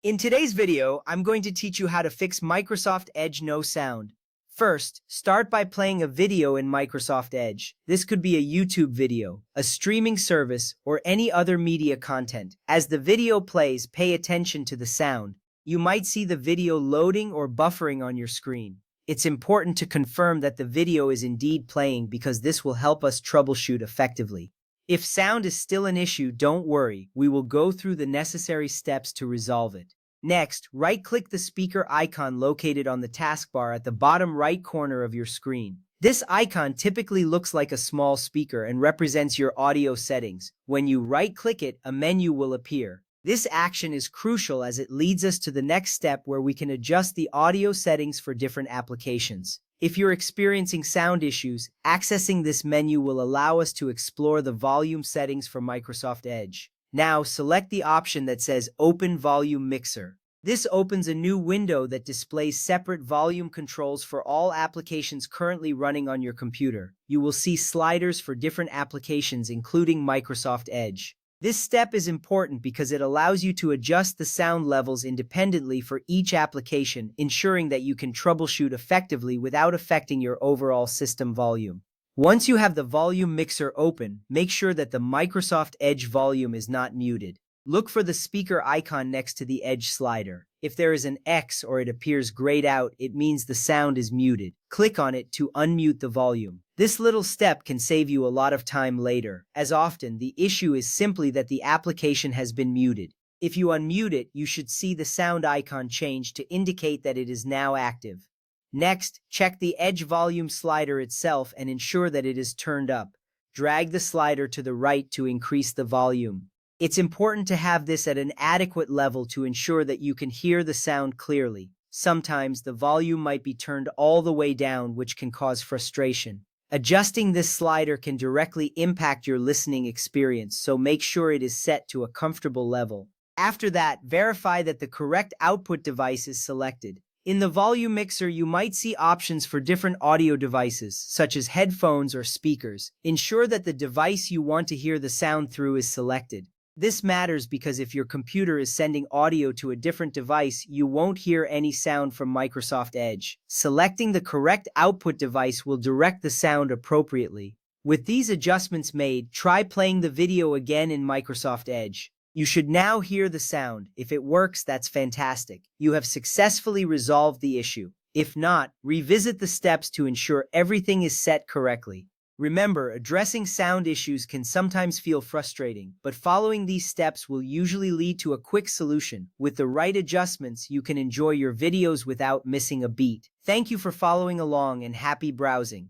In today's video, I'm going to teach you how to fix Microsoft Edge no sound. First, start by playing a video in Microsoft Edge. This could be a YouTube video, a streaming service, or any other media content. As the video plays, pay attention to the sound. You might see the video loading or buffering on your screen. It's important to confirm that the video is indeed playing because this will help us troubleshoot effectively. If sound is still an issue, don't worry. We will go through the necessary steps to resolve it. Next, right-click the speaker icon located on the taskbar at the bottom right corner of your screen. This icon typically looks like a small speaker and represents your audio settings. When you right-click it, a menu will appear. This action is crucial as it leads us to the next step where we can adjust the audio settings for different applications. If you're experiencing sound issues, accessing this menu will allow us to explore the volume settings for Microsoft Edge. Now, select the option that says Open Volume Mixer. This opens a new window that displays separate volume controls for all applications currently running on your computer. You will see sliders for different applications, including Microsoft Edge. This step is important because it allows you to adjust the sound levels independently for each application, ensuring that you can troubleshoot effectively without affecting your overall system volume. Once you have the volume mixer open, make sure that the Microsoft Edge volume is not muted. Look for the speaker icon next to the Edge slider. If there is an X or it appears grayed out, it means the sound is muted. Click on it to unmute the volume. This little step can save you a lot of time later. As often, the issue is simply that the application has been muted. If you unmute it, you should see the sound icon change to indicate that it is now active. Next, check the Edge volume slider itself and ensure that it is turned up. Drag the slider to the right to increase the volume. It's important to have this at an adequate level to ensure that you can hear the sound clearly. Sometimes the volume might be turned all the way down, which can cause frustration. Adjusting this slider can directly impact your listening experience, so make sure it is set to a comfortable level. After that, verify that the correct output device is selected. In the volume mixer, you might see options for different audio devices, such as headphones or speakers. Ensure that the device you want to hear the sound through is selected. This matters because if your computer is sending audio to a different device, you won't hear any sound from Microsoft Edge. Selecting the correct output device will direct the sound appropriately. With these adjustments made, try playing the video again in Microsoft Edge. You should now hear the sound. If it works, that's fantastic. You have successfully resolved the issue. If not, revisit the steps to ensure everything is set correctly. Remember, addressing sound issues can sometimes feel frustrating, but following these steps will usually lead to a quick solution. With the right adjustments, you can enjoy your videos without missing a beat. Thank you for following along and happy browsing.